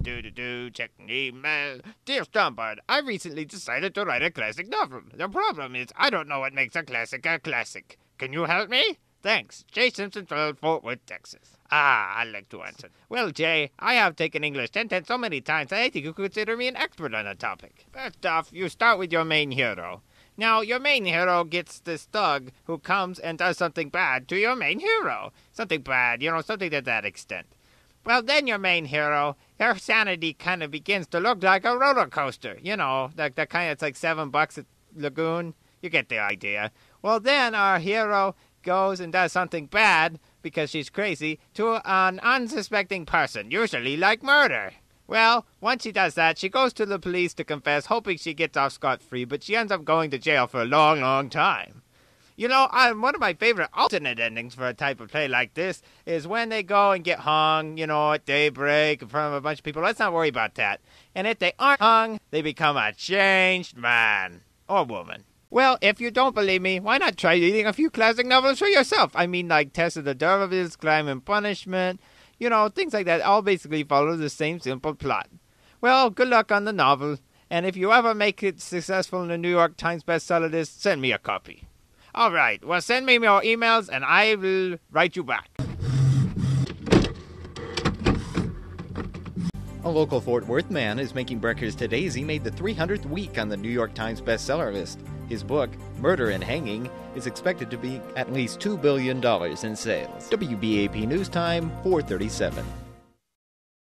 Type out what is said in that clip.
Check email. Dear Stompard, I recently decided to write a classic novel. The problem is I don't know what makes a classic a classic. Can you help me? Thanks. Jay Simpson from Fort Worth, Texas. I'd like to answer. Well, Jay, I have taken English 10 so many times I think you could consider me an expert on the topic. First off, you start with your main hero. Now, your main hero gets this thug who comes and does something bad to your main hero. Something bad, something to that extent. Well, then your main hero, her sanity kind of begins to look like a roller coaster. Like that kind of, it's like $7 at Lagoon. You get the idea. Well, then our hero goes and does something bad, because she's crazy, to an unsuspecting person, usually like murder. Well, once she does that, she goes to the police to confess, hoping she gets off scot-free, but she ends up going to jail for a long, long time. One of my favorite alternate endings for a type of play like this is when they go and get hung, at daybreak in front of a bunch of people. Let's not worry about that. And if they aren't hung, they become a changed man or woman. Well, if you don't believe me, why not try reading a few classic novels for yourself? I mean, like Tess of the D'Urbervilles, Crime and Punishment, things like that. All basically follow the same simple plot. Well, good luck on the novel. And if you ever make it successful in the New York Times bestseller list, send me a copy. All right, well, send me your emails and I will write you back. A local Fort Worth man is making breakfast today as he made the 300th week on the New York Times bestseller list. His book, Murder and Hanging, is expected to be at least $2 billion in sales. WBAP News Time, 4:37.